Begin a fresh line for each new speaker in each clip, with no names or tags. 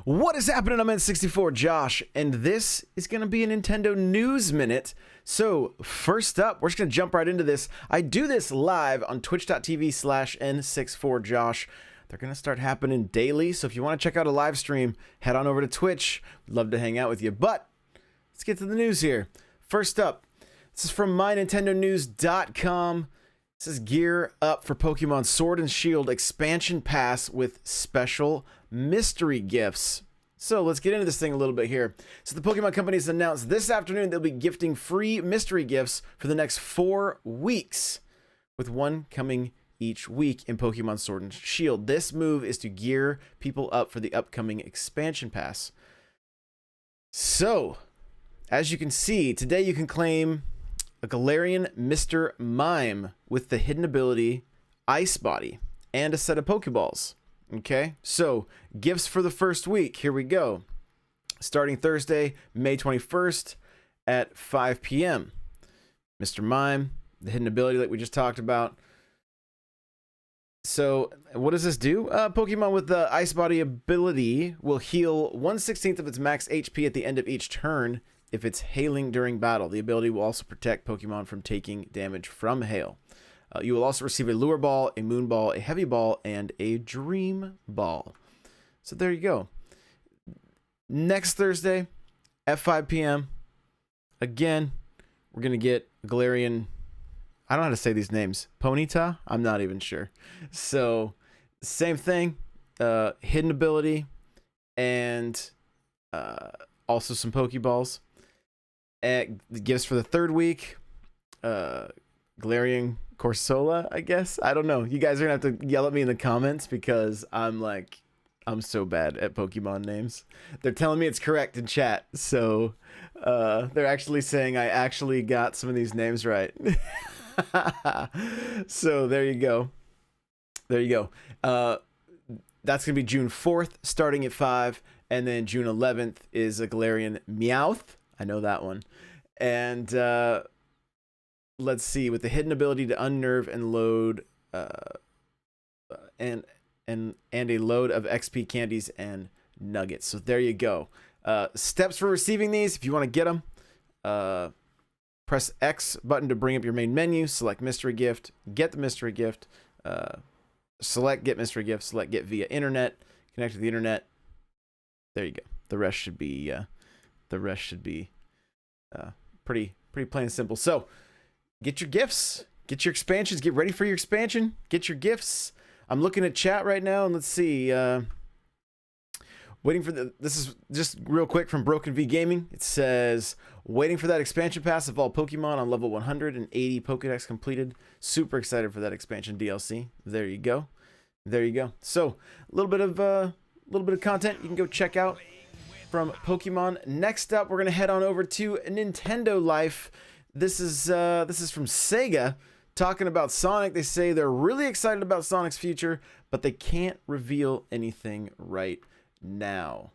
What is happening? I'm N64 Josh, and this is going to be a Nintendo News Minute. So, first up, we're just going to jump right into this. I do this live on twitch.tv/N64Josh. They're going to start happening daily, so if you want to check out a live stream, head on over to Twitch. We'd love to hang out with you, but let's get to the news here. First up, this is from mynintendonews.com. This is gear up for Pokemon Sword and Shield expansion pass with special mystery gifts. So let's get into this thing a little bit here. So the Pokemon Company has announced this afternoon they'll be gifting free mystery gifts for the next 4 weeks, with one coming each week in Pokemon Sword and Shield. This move is to gear people up for the upcoming expansion pass. So, as you can see, today you can claim a Galarian Mr. Mime with the hidden ability Ice Body and a set of Pokeballs. Okay, so gifts for the first week. Here we go. Starting Thursday, May 21st at 5 p.m. Mr. Mime, the hidden ability that we just talked about. So what does this do? Pokemon with the Ice Body ability will heal 1/16 of its max HP at the end of each turn if it's hailing during battle. The ability will also protect Pokemon from taking damage from hail. You will also receive a Lure Ball, a Moon Ball, a Heavy Ball, and a Dream Ball. So there you go. Next Thursday at 5 p.m. Again, we're going to get Galarian. I don't know how to say these names. Ponyta? I'm not even sure. So, same thing. Hidden ability and also some Pokeballs. The gifts for the third week. Galarian Corsola, I guess. I don't know. You guys are gonna have to yell at me in the comments because I'm so bad at Pokemon names. They're telling me it's correct in chat, so they're actually saying I actually got some of these names right. So there you go. There you go. That's gonna be June 4th, starting at 5, and then June 11th is a Galarian Meowth. I know that one, and let's see, with the hidden ability to unnerve and load and a load of XP candies and nuggets. So there you go. Steps for receiving these: if you want to get them, press X button to bring up your main menu, select mystery gift, get the mystery gift, select get mystery gift, select get via internet, connect to the internet. There you go. The rest should be pretty plain and simple. So get your gifts, get your expansions, get ready for your expansion, get your gifts. I'm looking at chat right now, and let's see. Waiting for this is just real quick from Broken V Gaming. It says, waiting for that expansion pass of all Pokemon on level 180 Pokedex completed. Super excited for that expansion DLC. There you go. There you go. So a little bit of content you can go check out from Pokemon. Next up, we're gonna head on over to Nintendo Life. This is from Sega talking about Sonic. They say they're really excited about Sonic's future, but they can't reveal anything right now.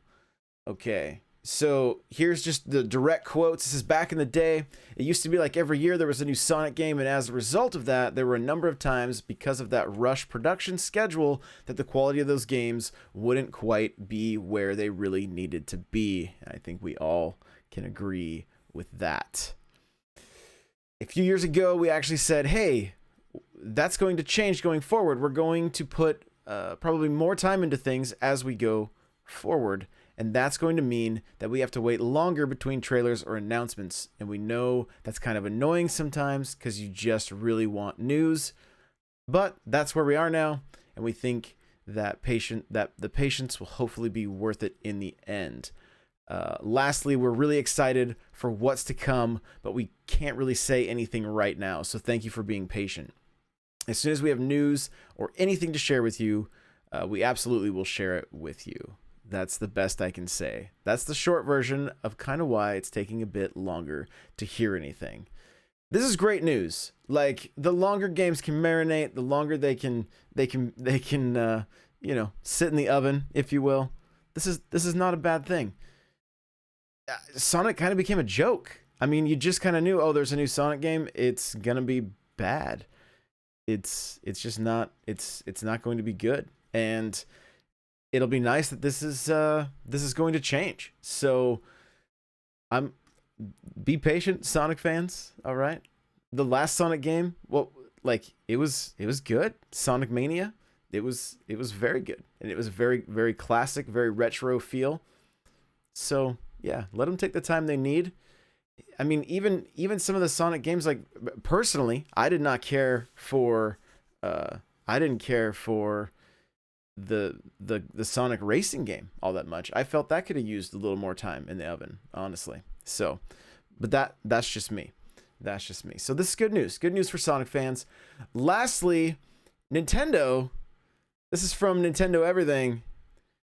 Okay, so here's just the direct quotes. This is back in the day. It used to be like every year there was a new Sonic game, and as a result of that, there were a number of times because of that rush production schedule that the quality of those games wouldn't quite be where they really needed to be. I think we all can agree with that. A few years ago, we actually said, hey, that's going to change going forward. We're going to put probably more time into things as we go forward, and that's going to mean that we have to wait longer between trailers or announcements, and we know that's kind of annoying sometimes because you just really want news, but that's where we are now, and we think that the patience will hopefully be worth it in the end. Lastly, we're really excited for what's to come, but we can't really say anything right now, so thank you for being patient. As soon as we have news or anything to share with you, we absolutely will share it with you. That's the best I can say. That's the short version of kind of why it's taking a bit longer to hear anything. This is great news. Like, the longer games can marinate, the longer they can you know, sit in the oven, if you will. This is not a bad thing. Sonic kind of became a joke. I mean, you just kind of knew, oh, there's a new Sonic game. It's going to be bad. it's just not it's not going to be good, and it'll be nice that this is going to change. So I'm be patient, Sonic fans. All right, the last Sonic game, well, like it was good. Sonic Mania, it was very good, and it was very, very classic, very retro feel. So yeah, let them take the time they need. I mean, even some of the Sonic games, like personally, I did not care for I didn't care for the Sonic racing game all that much. I felt that could have used a little more time in the oven, honestly. So, but that's just me. That's just me. So this is good news. Good news for Sonic fans. Lastly, Nintendo. This is from Nintendo Everything.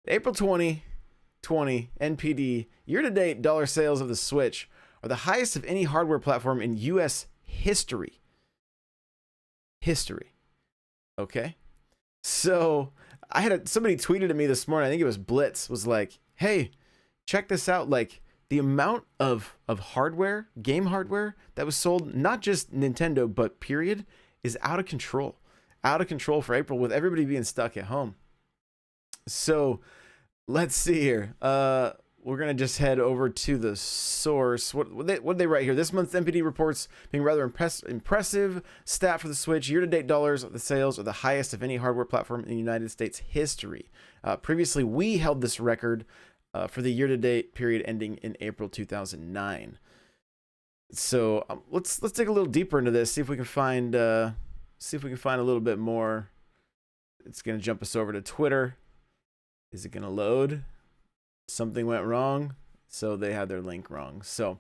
April 2020 NPD year-to-date dollar sales of the Switch are the highest of any hardware platform in US history. Okay? So, somebody tweeted at me this morning, I think it was Blitz, was like, "Hey, check this out, like the amount of hardware, game hardware that was sold, not just Nintendo, but period, is out of control. Out of control for April with everybody being stuck at home." So, let's see here. We're going to just head over to the source. What did they write here? This month's NPD reports being rather impressive stat for the Switch. Year-to-date dollars of the sales are the highest of any hardware platform in the United States history. Previously, we held this record for the year-to-date period ending in April 2009. So let's dig a little deeper into this. See if we can find a little bit more. It's going to jump us over to Twitter. Is it going to load? Something went wrong, so they had their link wrong. So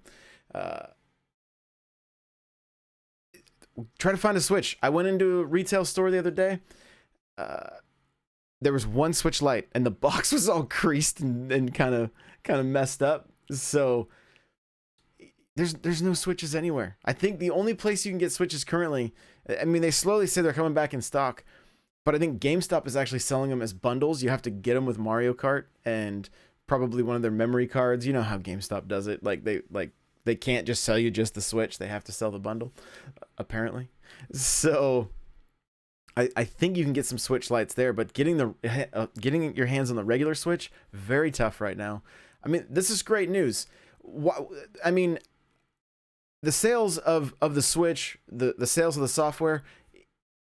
try to find a Switch. I went into a retail store the other day. There was one Switch Lite, and the box was all creased and kind of messed up. So there's no Switches anywhere. I think the only place you can get Switches currently, I mean, they slowly say they're coming back in stock, but I think GameStop is actually selling them as bundles. You have to get them with Mario Kart and probably one of their memory cards. You know how GameStop does it. Like they can't just sell you just the Switch. They have to sell the bundle, apparently. So I think you can get some Switch Lites there, but getting your hands on the regular Switch, very tough right now. I mean, this is great news. I mean, the sales of the Switch, the sales of the software,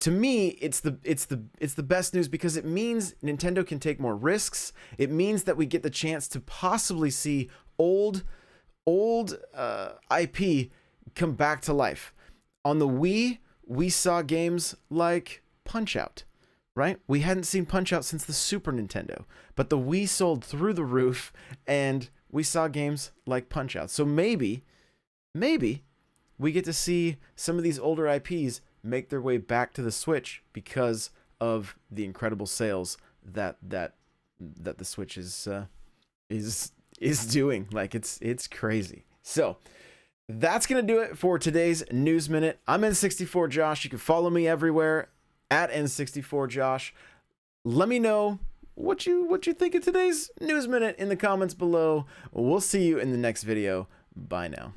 to me, it's the best news because it means Nintendo can take more risks. It means that we get the chance to possibly see old IP come back to life. On the Wii, we saw games like Punch-Out, right? We hadn't seen Punch-Out since the Super Nintendo, but the Wii sold through the roof, and we saw games like Punch-Out. So maybe we get to see some of these older IPs make their way back to the Switch because of the incredible sales that the Switch is doing. Like it's crazy. So that's gonna do it for today's News Minute. I'm N64 Josh. You can follow me everywhere at N64 Josh. Let me know what you think of today's News Minute in the comments below. We'll see you in the next video. Bye now.